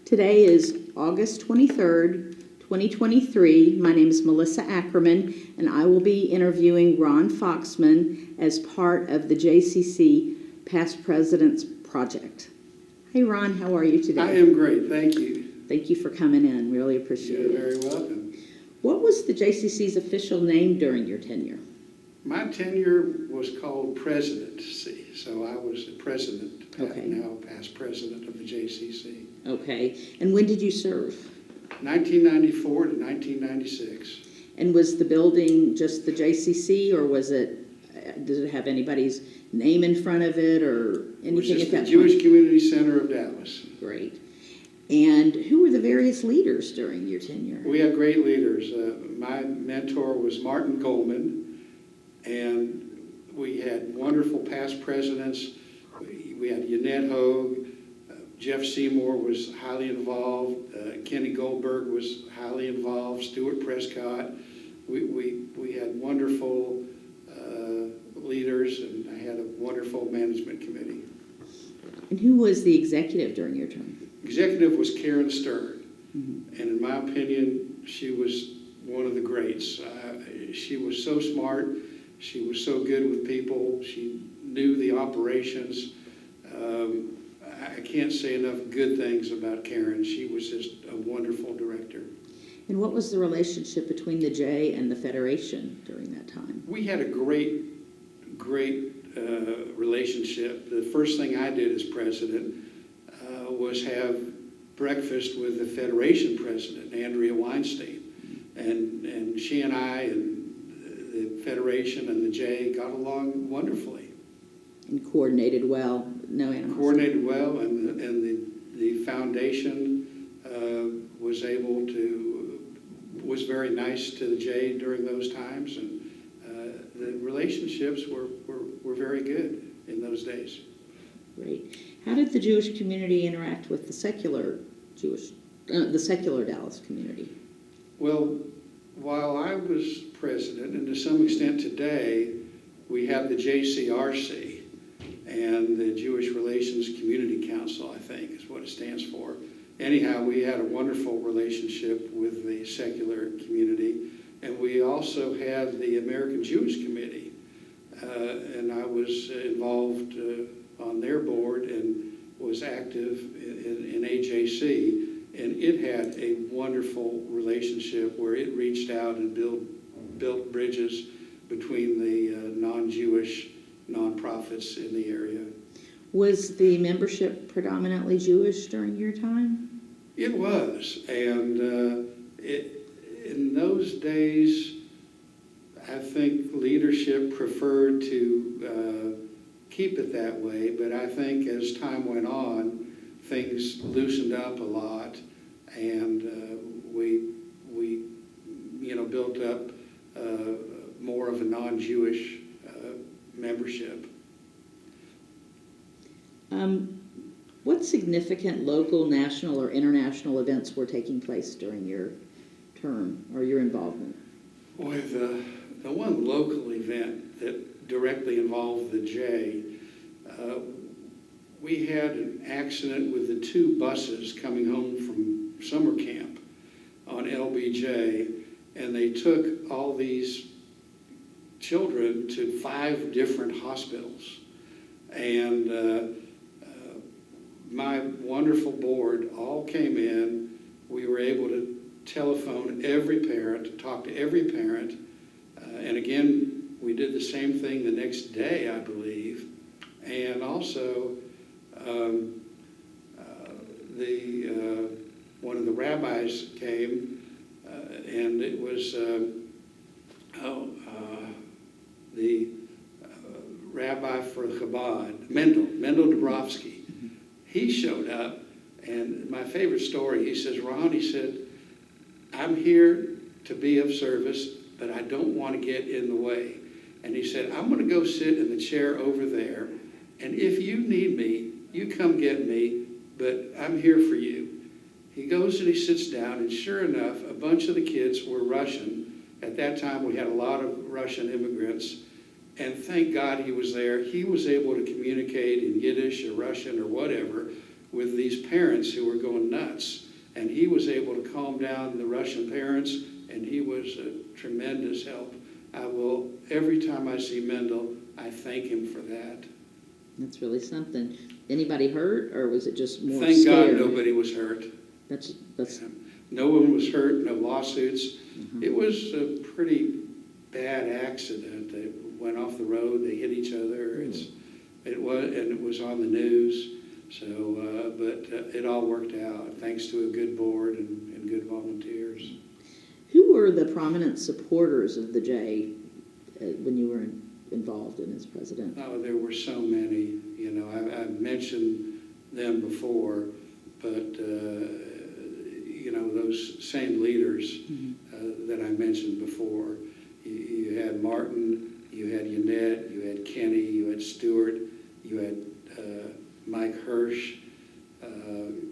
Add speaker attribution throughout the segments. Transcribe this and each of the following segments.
Speaker 1: Today is August 23rd, 2023. My name is Melissa Ackerman, and I will be interviewing Ron Foxman as part of the JCC Past President's project. Hey, Ron, how are you today?
Speaker 2: I am great, thank you.
Speaker 1: Thank you for coming in. Really appreciate it.
Speaker 2: You're very welcome.
Speaker 1: What was the JCC's official name during your tenure?
Speaker 2: My tenure was called presidency, so I was the president,
Speaker 1: Okay.
Speaker 2: now past president of the JCC.
Speaker 1: Okay. And when did you serve?
Speaker 2: 1994 to 1996.
Speaker 1: And was the building just the JCC, or was it, did it have anybody's name in front of it or
Speaker 2: It was
Speaker 1: anything
Speaker 2: just
Speaker 1: at
Speaker 2: the
Speaker 1: that
Speaker 2: Jewish
Speaker 1: point?
Speaker 2: Community Center of Dallas.
Speaker 1: Great. And who were the various leaders during your tenure?
Speaker 2: We had great leaders. My mentor was Martin Goldman, and we had wonderful past presidents. We had Yannette Hogue, Jeff Seymour was highly involved, Kenny Goldberg was highly involved, Stuart Prescott. We had wonderful leaders, and I had a wonderful management committee.
Speaker 1: And who was the executive during your term?
Speaker 2: Executive was Karen Stern,
Speaker 1: Mm-hmm.
Speaker 2: and in my opinion, she was one of the greats. She was so smart, she was so good with people, she knew the operations. I can't say enough good things about Karen. She was just a wonderful director.
Speaker 1: And what was the relationship between the J and the Federation during that time?
Speaker 2: We had a great relationship. The first thing I did as president was have breakfast with the Federation president, Andrea Weinstein. And she and I and the Federation and the J got along wonderfully.
Speaker 1: And coordinated well, no animosity?
Speaker 2: Coordinated well, and the foundation was very nice to the J during those times, and the relationships were very good in those days.
Speaker 1: Great. How did the Jewish community interact with the secular Dallas community?
Speaker 2: Well, while I was president, and to some extent today, we have the JCRC, and the Jewish Relations Community Council, I think, is what it stands for. Anyhow, we had a wonderful relationship with the secular community, and we also had the American Jewish Committee, and I was involved on their board and was active in AJC, and it had a wonderful relationship where it reached out and built bridges between the non-Jewish nonprofits in the area.
Speaker 1: Was the membership predominantly Jewish during your time?
Speaker 2: It was, and in those days, I think leadership preferred to keep it that way, but I think as time went on, things loosened up a lot, and we built up more of a non-Jewish membership.
Speaker 1: What significant local, national, or international events were taking place during your term or your involvement?
Speaker 2: Boy, the one local event that directly involved the J, we had an accident with the two buses coming home from summer camp on LBJ, and they took all these children to 5 different hospitals. And my wonderful board all came in. We were able to telephone every parent, talk to every parent, and again, we did the same thing the next day, I believe. And also, one of the rabbis came, and it was the rabbi for Chabad, Mendel Dabrowski. He showed up, and my favorite story, he says, Ron, he said, I'm here to be of service, but I don't want to get in the way. And he said, I'm going to go sit in the chair over there, and if you need me, you come get me, but I'm here for you. He goes and he sits down, and sure enough, a bunch of the kids were Russian. At that time, we had a lot of Russian immigrants, and thank God he was there. He was able to communicate in Yiddish or Russian or whatever with these parents who were going nuts. And he was able to calm down the Russian parents, and he was a tremendous help. Every time I see Mendel, I thank him for that.
Speaker 1: That's really something. Anybody hurt, or was it just more
Speaker 2: Thank
Speaker 1: scared?
Speaker 2: God nobody was hurt.
Speaker 1: That's
Speaker 2: No one was hurt, no lawsuits.
Speaker 1: Mhm.
Speaker 2: It was a pretty bad accident. They went off the road, they hit each other. It was on the news. So, but it all worked out thanks to a good board and good volunteers.
Speaker 1: Who were the prominent supporters of the J when you were involved in as president?
Speaker 2: Oh, there were so many. You know, I've mentioned them before, but you know, those same leaders that I mentioned before. You had Martin, you had Yannette, you had Kenny, you had Stewart, you had Mike Hirsch,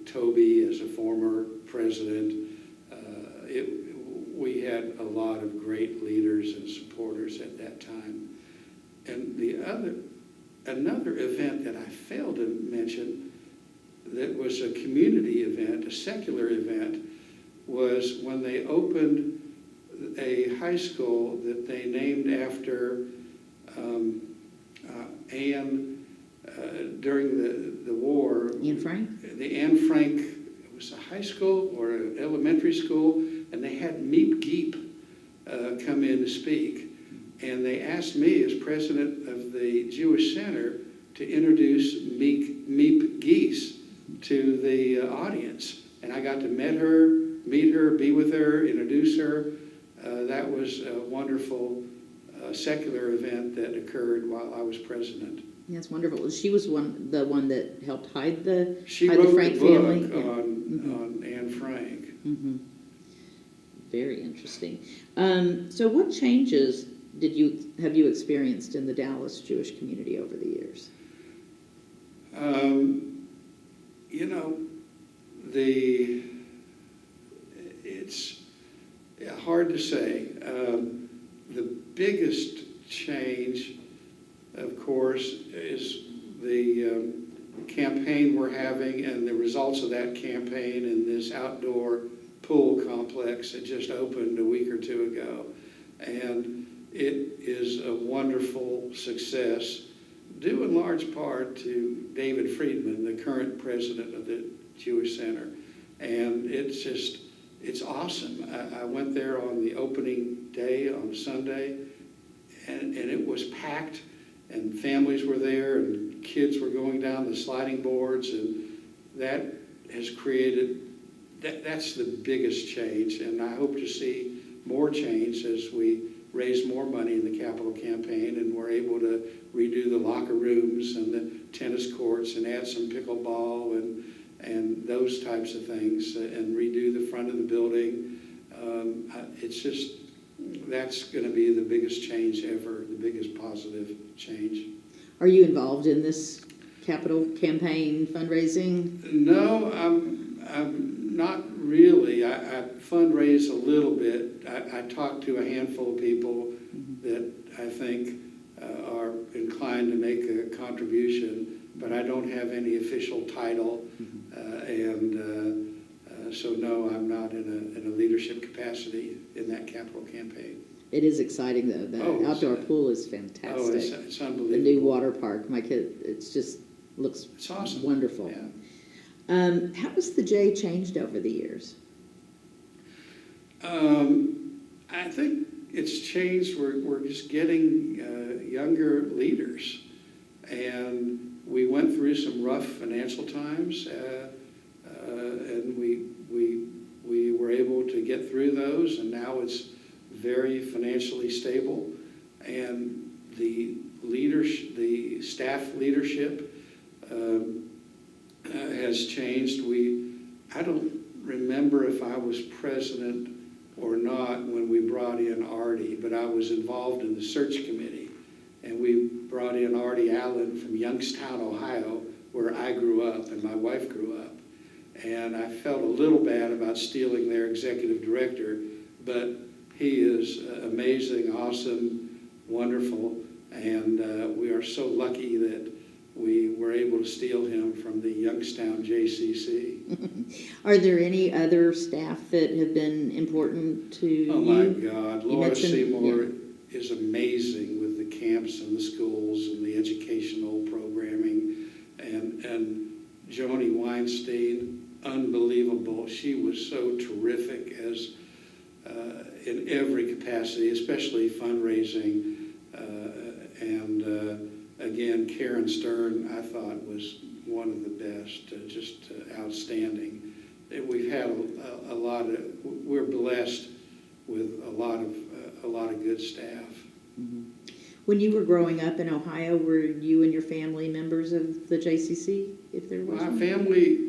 Speaker 2: Toby as a former president. We had a lot of great leaders and supporters at that time. And another event that I failed to mention that was a community event, a secular event, was when they opened a high school that they named after Anne during the war.
Speaker 1: Anne Frank?
Speaker 2: The Anne Frank, it was a high school or an elementary school, and they had Meep Geep come in to speak. And they asked me as president of the Jewish Center to introduce Meep Geese to the audience. And I got to meet her, be with her, introduce her. That was a wonderful secular event that occurred while I was president.
Speaker 1: Yeah, it's wonderful. She was the one that helped hide the
Speaker 2: She
Speaker 1: hide
Speaker 2: wrote
Speaker 1: the Frank
Speaker 2: the book
Speaker 1: family.
Speaker 2: on Anne Frank.
Speaker 1: Mm-hmm. Very interesting. So what changes have you experienced in the Dallas Jewish community over the years?
Speaker 2: You know, it's hard to say. The biggest change, of course, is the campaign we're having and the results of that campaign in this outdoor pool complex that just opened a week or two ago. And it is a wonderful success, due in large part to David Friedman, the current president of the Jewish Center. And it's awesome. I went there on the opening day on Sunday, and it was packed, and families were there, and kids were going down the sliding boards, and that has created, that's the biggest change. And I hope to see more change as we raise more money in the capital campaign, and we're able to redo the locker rooms and the tennis courts and add some pickleball and those types of things, and redo the front of the building. It's just, that's going to be the biggest change ever, the biggest positive change.
Speaker 1: Are you involved in this capital campaign fundraising?
Speaker 2: No, I'm not really. I fundraise a little bit. I talk to a handful of people that I think are inclined to make a contribution, but I don't have any official title, so no, I'm not in a leadership capacity in that capital campaign.
Speaker 1: It is exciting though. The outdoor pool is fantastic.
Speaker 2: Oh, it's unbelievable.
Speaker 1: The new water park, my kid, it's looks
Speaker 2: awesome.
Speaker 1: Wonderful.
Speaker 2: Yeah.
Speaker 1: How has the J changed over the years?
Speaker 2: I think it's changed. We're just getting younger leaders, and we went through some rough financial times, and we were able to get through those, and now it's very financially stable, and the staff leadership has changed. I don't remember if I was president or not when we brought in Artie, but I was involved in the search committee, and we brought in Artie Allen from Youngstown, Ohio, where I grew up and my wife grew up. And I felt a little bad about stealing their executive director, but he is amazing, awesome, wonderful, and we are so lucky that we were able to steal him from the Youngstown JCC.
Speaker 1: Are there any other staff that have been important to you?
Speaker 2: Oh my God, Laura
Speaker 1: mentioned-
Speaker 2: Seymour is amazing with the camps and the schools and the educational programming. And Joni Weinstein, unbelievable. She was so terrific as in every capacity, especially fundraising. Again, Karen Stern, I thought, was one of the best, just outstanding. We've had a lot of, we're blessed with a lot of good staff.
Speaker 1: Mhm. When you were growing up in Ohio, were you and your family members of the JCC, if there was
Speaker 2: My
Speaker 1: one?
Speaker 2: family,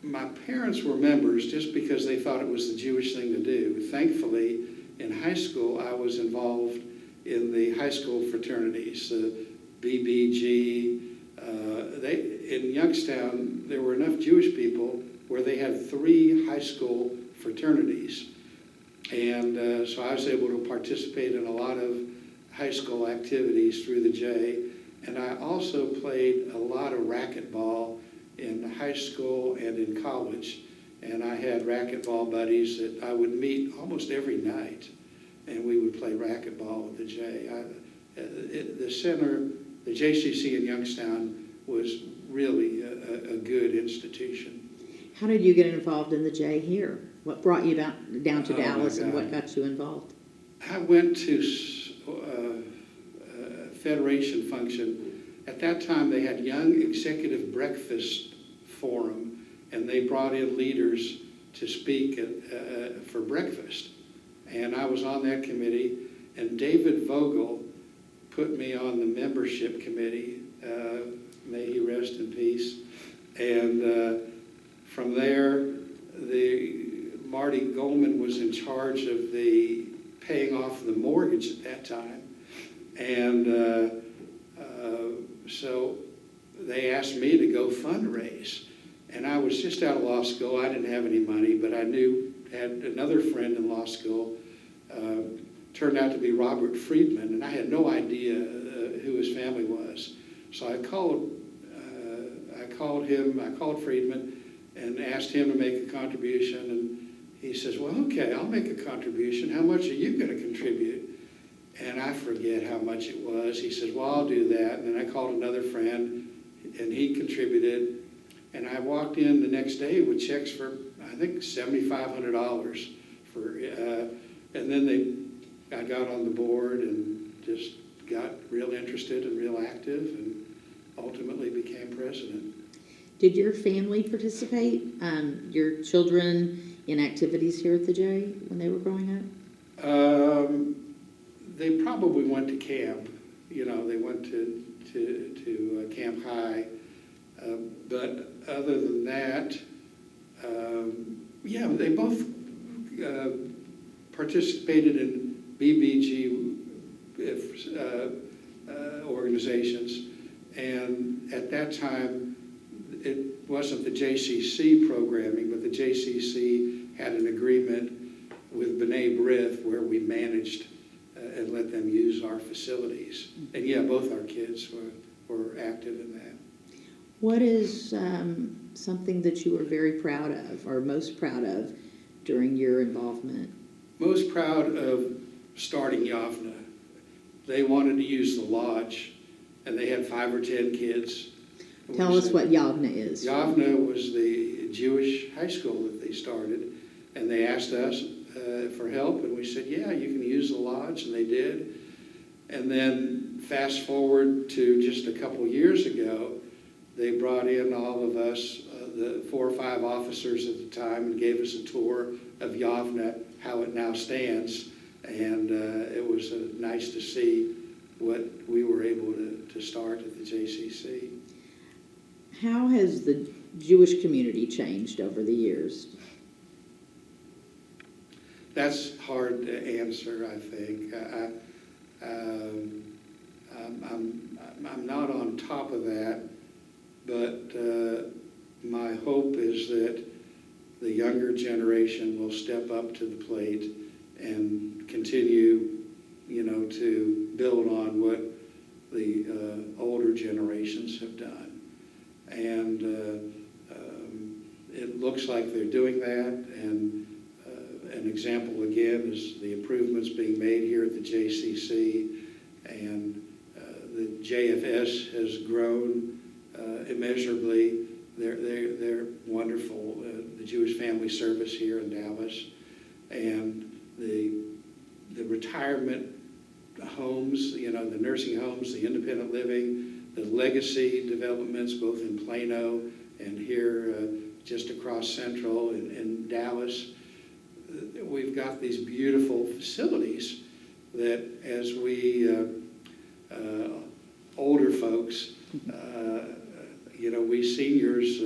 Speaker 2: my parents were members just because they thought it was the Jewish thing to do. Thankfully, in high school, I was involved in the high school fraternities, the BBG. In Youngstown, there were enough Jewish people where they had 3 high school fraternities. And so I was able to participate in a lot of high school activities through the J. And I also played a lot of racquetball in high school and in college. And I had racquetball buddies that I would meet almost every night. And we would play racquetball with the J. The center, the JCC in Youngstown, was really a good institution.
Speaker 1: How did you get involved in the J here? What brought you down to
Speaker 2: Oh, my
Speaker 1: Dallas, and what
Speaker 2: God.
Speaker 1: got you involved?
Speaker 2: I went to a Federation function. At that time, they had Young Executive Breakfast Forum, and they brought in leaders to speak for breakfast. And I was on that committee, and David Vogel put me on the membership committee. May he rest in peace. And from there, Marty Goldman was in charge of the paying off the mortgage at that time. And so they asked me to go fundraise. And I was just out of law school. I didn't have any money, but I had another friend in law school, turned out to be Robert Friedman, and I had no idea who his family was. So I called Friedman and asked him to make a contribution, and he says, well, okay, I'll make a contribution. How much are you going to contribute? And I forget how much it was. He says, well, I'll do that. And then I called another friend, and he contributed. And I walked in the next day with checks for, I think, $7,500 and then I got on the board and just got real interested and real active, and ultimately became president.
Speaker 1: Did your family participate, your children, in activities here at the J when they were growing up?
Speaker 2: They probably went to camp. You know, they went to Camp High. But other than that, yeah, they both participated in BBG organizations. And at that time, it wasn't the JCC programming, but the JCC had an agreement with B'nai B'rith where we managed and let them use our facilities. And yeah, both our kids were active in that.
Speaker 1: What is something that you were very proud of, or most proud of, during your involvement?
Speaker 2: Most proud of starting Yavna. They wanted to use the lodge, and they had 5 or 10 kids.
Speaker 1: Tell us what Yavna is.
Speaker 2: Yavna was the Jewish high school that they started, and they asked us for help, and we said, yeah, you can use the lodge, and they did. And then fast forward to just a couple years ago, they brought in all of us, the 4 or 5 officers at the time, and gave us a tour of Yavna, how it now stands. And it was nice to see what we were able to start at the JCC.
Speaker 1: How has the Jewish community changed over the years?
Speaker 2: That's hard to answer, I think. I'm not on top of that, but my hope is that the younger generation will step up to the plate and continue, you know, to build on what the older generations have done. And it looks like they're doing that, and an example again is the improvements being made here at the JCC, and the JFS has grown immeasurably. They're wonderful, the Jewish Family Service here in Dallas, and the retirement homes, the nursing homes, the independent living, the legacy developments both in Plano and here just across Central in Dallas. We've got these beautiful facilities that as we older folks, we seniors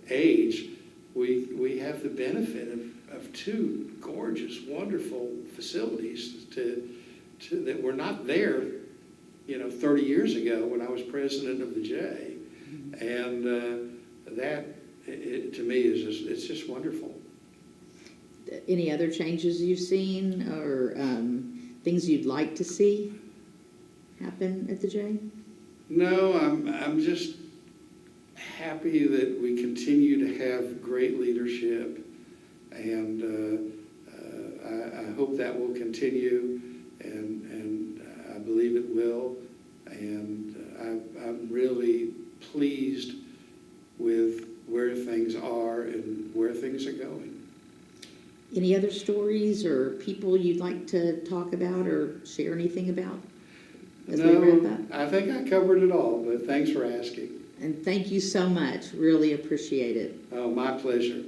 Speaker 2: age, we have the benefit of two gorgeous, wonderful facilities that were not there, 30 years ago when I was president of the J. And that, to me, it's just wonderful.
Speaker 1: Any other changes you've seen or things you'd like to see happen at the J?
Speaker 2: No, I'm just happy that we continue to have great leadership, and I hope that will continue, and I believe it will. And I'm really pleased with where things are and where things are going.
Speaker 1: Any other stories or people you'd like to talk about or share anything about as we wrap up?
Speaker 2: I think I covered it all, but thanks for asking.
Speaker 1: And thank you so much. Really appreciate it.
Speaker 2: Oh, my pleasure.